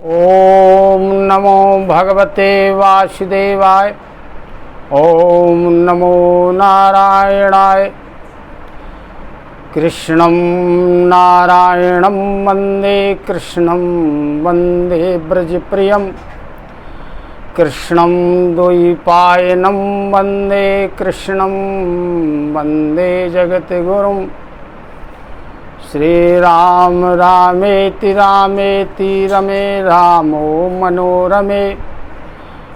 ओम नमो भगवते वासुदेवाय। ओम नमो नारायणाय। कृष्णं नारायणं वन्दे कृष्णं वन्दे ब्रजप्रियं। कृष्णं द्वैपायनं वन्दे कृष्णं वन्दे जगद्गुरुं। श्रीराम रामेति रामेति रमे रामो मनोरमे।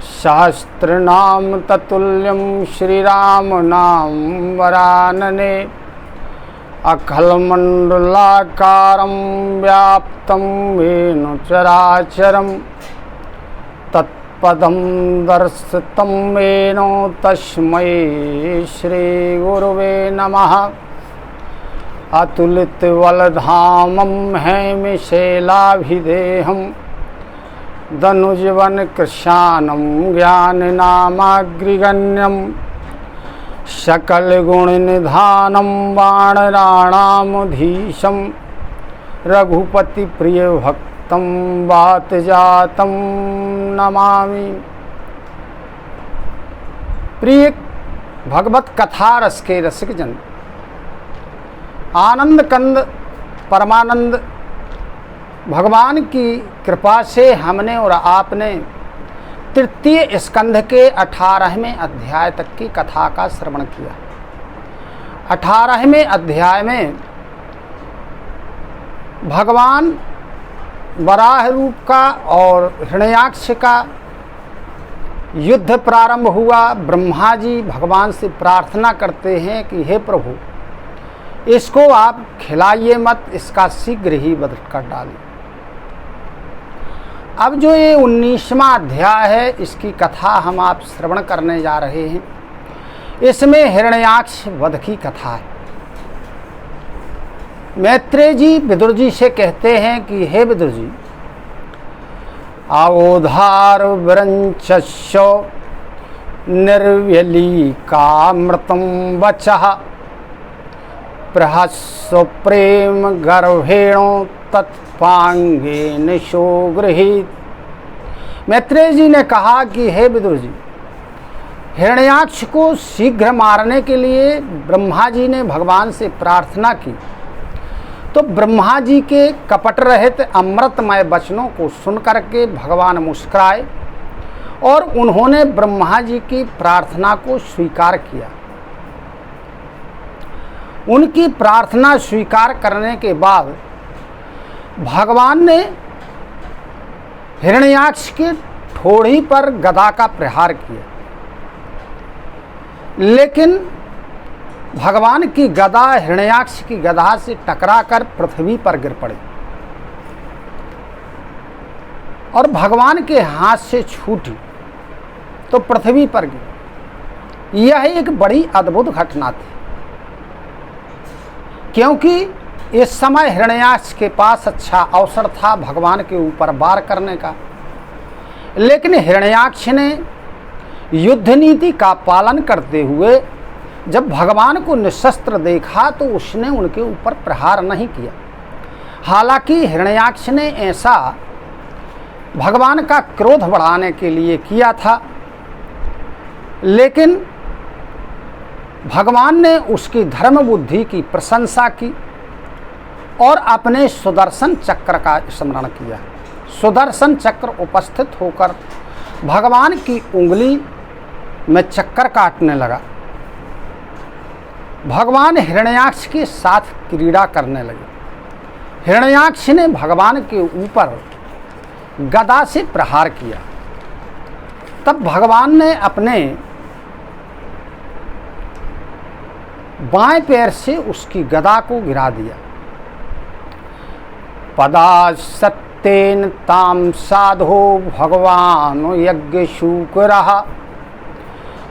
सहस्रनाम तत्तुल्यं श्रीराम नाम वरानने। अखिलमण्डलाकारं व्याप्तं येन चराचरं तत्पदं दर्शितं येन तस्मै श्रीगुरुवे नमः। अतुलितबलधामं हेमशैलाभिदेहं दनुजवन कृशानं ज्ञाननामाग्रिगण्यं सकलगुणनिधानं वानराणामधीशं रघुपतिप्रियभक्तं वातजातं नमामि। प्रिय भगवत कथा रस के रसिक जन, आनंद कंद परमानंद भगवान की कृपा से हमने और आपने तृतीय स्कंध के 18वें अध्याय तक की कथा का श्रवण किया। 18वें अध्याय में भगवान वराह रूप का और हिरण्याक्ष का युद्ध प्रारंभ हुआ। ब्रह्मा जी भगवान से प्रार्थना करते हैं कि हे प्रभु, इसको आप खिलाइए मत, इसका शीघ्र ही वध कर डालिए। अब जो ये 19वां अध्याय है, इसकी कथा हम आप श्रवण करने जा रहे हैं। इसमें हिरण्याक्ष वध की कथा है। मैत्रेय जी विदुर जी से कहते हैं कि हे विदुर जी, आवोधार विरंचस्यो निर्व्यलीकामृतं वचः प्रहस्व प्रेम गर्भेणो तत्पांगेन शो गृहीत। मैत्रेय जी ने कहा कि हे विदुर जी, हिरण्याक्ष को शीघ्र मारने के लिए ब्रह्मा जी ने भगवान से प्रार्थना की, तो ब्रह्मा जी के कपट रहित अमृतमय वचनों को सुनकर के भगवान मुस्कुराए और उन्होंने ब्रह्मा जी की प्रार्थना को स्वीकार किया। उनकी प्रार्थना स्वीकार करने के बाद भगवान ने हिरण्याक्ष की ठोड़ी पर गदा का प्रहार किया, लेकिन भगवान की गदा हिरण्याक्ष की गदा से टकराकर पृथ्वी पर गिर पड़ी और भगवान के हाथ से छूटी तो पृथ्वी पर गिरी। यह एक बड़ी अद्भुत घटना थी, क्योंकि इस समय हिरण्याक्ष के पास अच्छा अवसर था भगवान के ऊपर वार करने का, लेकिन हिरण्याक्ष ने युद्ध नीति का पालन करते हुए जब भगवान को निशस्त्र देखा तो उसने उनके ऊपर प्रहार नहीं किया। हालांकि हिरण्याक्ष ने ऐसा भगवान का क्रोध बढ़ाने के लिए किया था, लेकिन भगवान ने उसकी धर्म बुद्धि की प्रशंसा की और अपने सुदर्शन चक्र का स्मरण किया। सुदर्शन चक्र उपस्थित होकर भगवान की उंगली में चक्कर काटने लगा। भगवान हिरण्याक्ष के साथ क्रीड़ा करने लगे। हिरण्याक्ष ने भगवान के ऊपर गदा से प्रहार किया। तब भगवान ने अपने बाएं पैर से उसकी गदा को गिरा दिया। पदा सत्येन ताम साधो भगवान यज्ञ शूकरः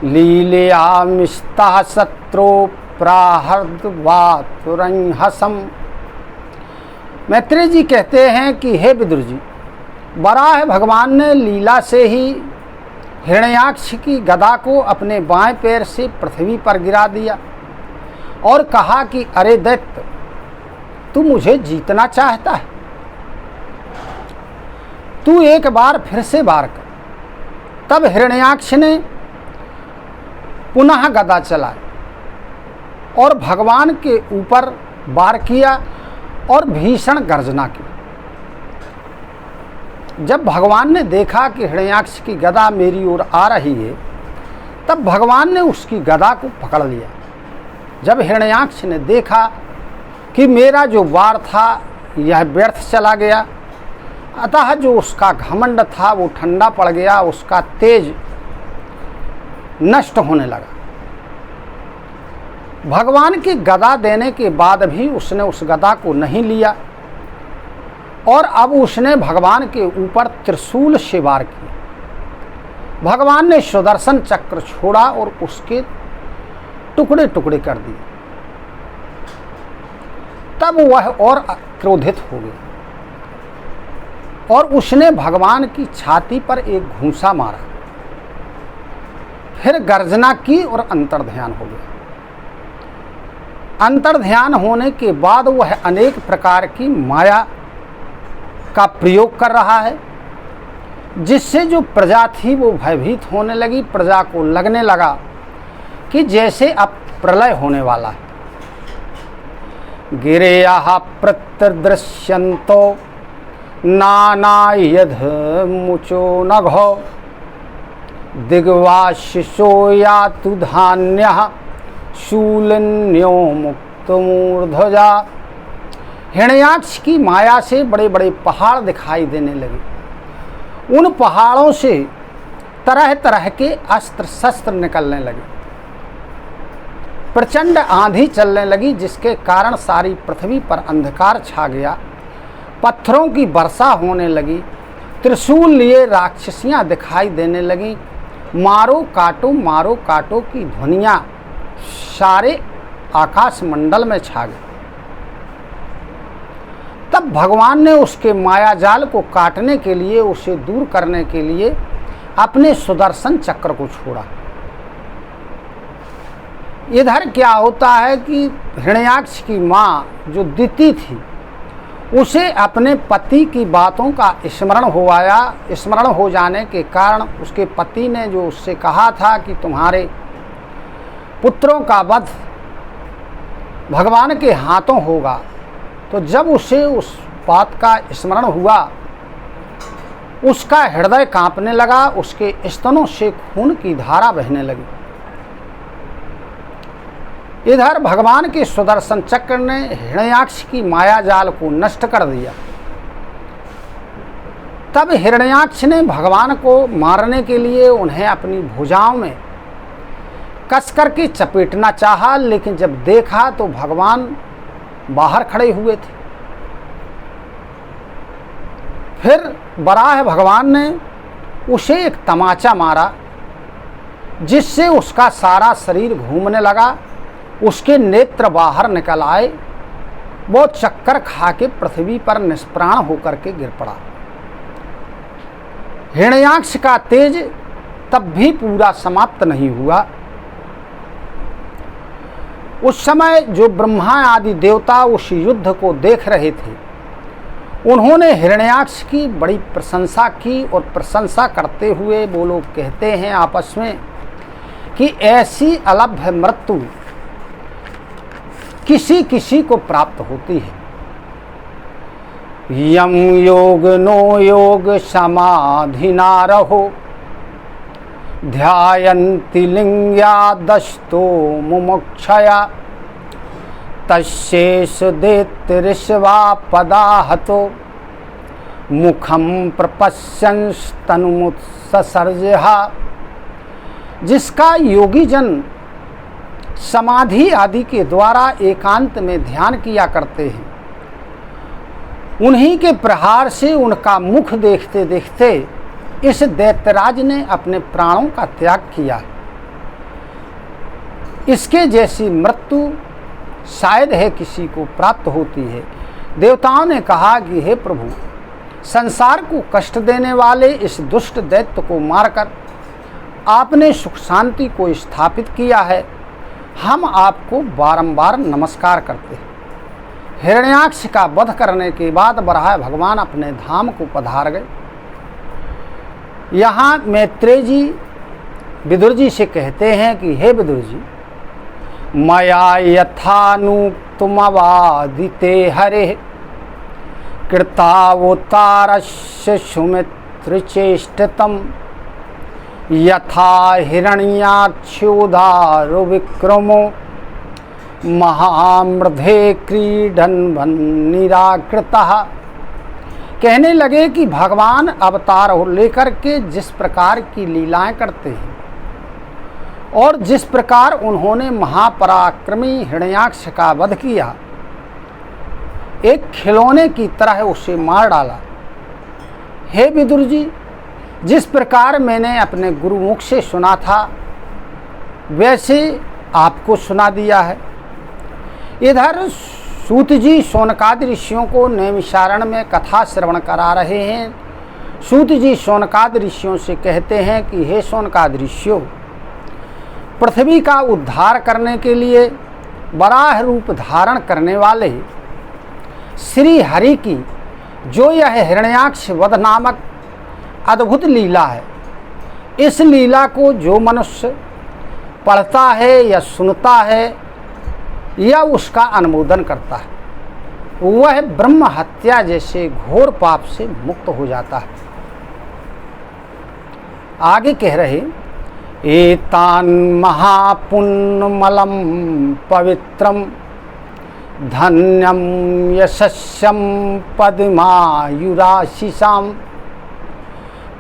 लीलयामिष्टः शत्रो प्राहर्दवातुरंहसम। मैत्रेय जी कहते हैं कि हे विदुर जी, वराह भगवान ने लीला से ही हिरण्याक्ष की गदा को अपने बाएं पैर से पृथ्वी पर गिरा दिया और कहा कि अरे दैत्य, तू मुझे जीतना चाहता है? तू एक बार फिर से वार कर। तब हिरण्याक्ष ने पुनः गदा चलाई और भगवान के ऊपर वार किया और भीषण गर्जना की। जब भगवान ने देखा कि हिरण्याक्ष की गदा मेरी ओर आ रही है, तब भगवान ने उसकी गदा को पकड़ लिया। जब हिरण्याक्ष ने देखा कि मेरा जो वार था यह व्यर्थ चला गया, अतः जो उसका घमंड था वो ठंडा पड़ गया, उसका तेज नष्ट होने लगा। भगवान की गदा देने के बाद भी उसने उस गदा को नहीं लिया और अब उसने भगवान के ऊपर त्रिशूल से वार किया। भगवान ने सुदर्शन चक्र छोड़ा और उसके टुकड़े टुकड़े कर दिए। तब वह और क्रोधित हो गया और उसने भगवान की छाती पर एक घूंसा मारा, फिर गर्जना की और अंतर्ध्यान हो गया। अंतर्ध्यान होने के बाद वह अनेक प्रकार की माया का प्रयोग कर रहा है, जिससे जो प्रजा थी वो भयभीत होने लगी। प्रजा को लगने लगा कि जैसे अब प्रलय होने वाला है। गिरेयाः प्रत्यदृश्यन्तो नानायध मुचो नघो दिग्वाशिषो यातु धान्यः शूलन्यो मुक्तमूर्ध्वजा। हिरण्याक्ष की माया से बड़े बड़े पहाड़ दिखाई देने लगे। उन पहाड़ों से तरह तरह के अस्त्र शस्त्र निकलने लगे। प्रचंड आंधी चलने लगी, जिसके कारण सारी पृथ्वी पर अंधकार छा गया। पत्थरों की वर्षा होने लगी। त्रिशूल लिए राक्षसियां दिखाई देने लगी। मारो काटो की ध्वनियां सारे आकाश मंडल में छा गई। तब भगवान ने उसके मायाजाल को काटने के लिए, उसे दूर करने के लिए अपने सुदर्शन चक्र को छोड़ा। इधर क्या होता है कि हिरण्याक्ष की माँ जो दिति थी, उसे अपने पति की बातों का स्मरण हो आया। स्मरण हो जाने के कारण उसके पति ने जो उससे कहा था कि तुम्हारे पुत्रों का वध भगवान के हाथों होगा, तो जब उसे उस बात का स्मरण हुआ, उसका हृदय कांपने लगा, उसके स्तनों से खून की धारा बहने लगी। इधर भगवान के सुदर्शन चक्र ने हिरण्याक्ष की मायाजाल को नष्ट कर दिया। तब हिरण्याक्ष ने भगवान को मारने के लिए उन्हें अपनी भुजाओं में कस करके चपेटना चाहा, लेकिन जब देखा तो भगवान बाहर खड़े हुए थे। फिर वराह भगवान ने उसे एक तमाचा मारा, जिससे उसका सारा शरीर घूमने लगा, उसके नेत्र बाहर निकल आए। वो चक्कर खा के पृथ्वी पर निष्प्राण होकर के गिर पड़ा। हिरण्याक्ष का तेज तब भी पूरा समाप्त नहीं हुआ। उस समय जो ब्रह्मा आदि देवता उस युद्ध को देख रहे थे, उन्होंने हिरण्याक्ष की बड़ी प्रशंसा की और प्रशंसा करते हुए वो लोग कहते हैं आपस में कि ऐसी अलभ्य मृत्यु किसी किसी को प्राप्त होती है। यम योग नो योग समाधिना रहो ध्यायन्ति लिंग्यादस्तो मुमुक्षया तस्येष देत्रिष्वा पदाहतो मुखम प्रपश्यंस्तनुमुत्सर्जहा। जिसका योगी जन समाधि आदि के द्वारा एकांत में ध्यान किया करते हैं, उन्हीं के प्रहार से उनका मुख देखते देखते इस दैत्यराज ने अपने प्राणों का त्याग किया। इसके जैसी मृत्यु शायद है किसी को प्राप्त होती है। देवताओं ने कहा कि हे प्रभु, संसार को कष्ट देने वाले इस दुष्ट दैत्य को मारकर आपने सुख शांति को स्थापित किया है। हम आपको बारंबार नमस्कार करते हैं। हिरण्याक्ष का वध करने के बाद वराह भगवान अपने धाम को पधार गए यहाँ मैत्रेय जी विदुर जी से कहते हैं कि हे विदुर जी, मया यथानुक्तमवादिते हरे कृतावतारस्य सुमित्रचेष्टितम् यथा हिरण्याक्षोदारो विक्रमो महामृधे क्रीडन निराकृतः। कहने लगे कि भगवान अवतार लेकर के जिस प्रकार की लीलाएं करते हैं और जिस प्रकार उन्होंने महापराक्रमी हिरण्याक्ष का वध किया, एक खिलौने की तरह उसे मार डाला। हे विदुर जी, जिस प्रकार मैंने अपने गुरुमुख से सुना था वैसे आपको सुना दिया है। इधर सूत जी शौनकादि ऋषियों को नैमिषारण्य में कथा श्रवण करा रहे हैं। सूत जी शौनकादि ऋषियों से कहते हैं कि हे शौनकादि ऋषियों, पृथ्वी का उद्धार करने के लिए वराह रूप धारण करने वाले श्री हरि की जो यह हिरण्याक्ष वध नामक अद्भुत लीला है, इस लीला को जो मनुष्य पढ़ता है या सुनता है या उसका अनुमोदन करता है, वह ब्रह्म हत्या जैसे घोर पाप से मुक्त हो जाता है। आगे कह रहे, एतान महापुण्यमलम पवित्रम धन्यम यशस्यम पद्मायुराशिषाम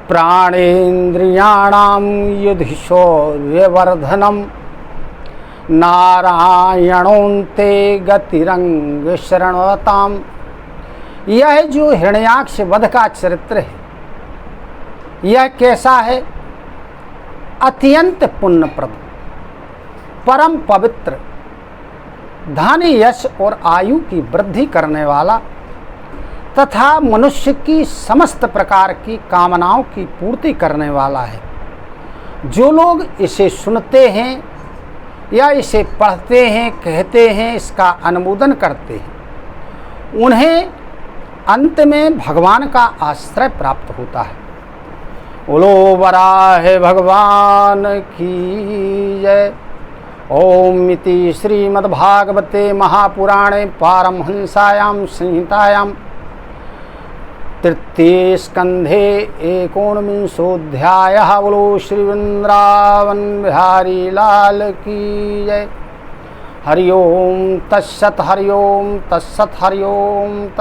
प्राणेन्द्रियाणाम युधिशौर्यवर्धनम नारायणोन्ते गतिरंग शरणवताम। यह जो हिरण्याक्ष वध का चरित्र है, यह कैसा है? अत्यंत पुण्यप्रद, परम पवित्र, धन यश और आयु की वृद्धि करने वाला तथा मनुष्य की समस्त प्रकार की कामनाओं की पूर्ति करने वाला है। जो लोग इसे सुनते हैं या इसे पढ़ते हैं, कहते हैं, इसका अनुमोदन करते हैं, उन्हें अंत में भगवान का आश्रय प्राप्त होता है। बोलो वराह भगवान की जय। ओम इति श्रीमद्भागवते महापुराणे पारमहंसायां संहितायां तृतीये स्कंधे एकोनविंशोऽध्यायः। बोलो श्री वृंदावन बिहारी लाल की जय। हरि ओम तत्सत, हरि ओम तत्सत, हरि ओम तत्सत।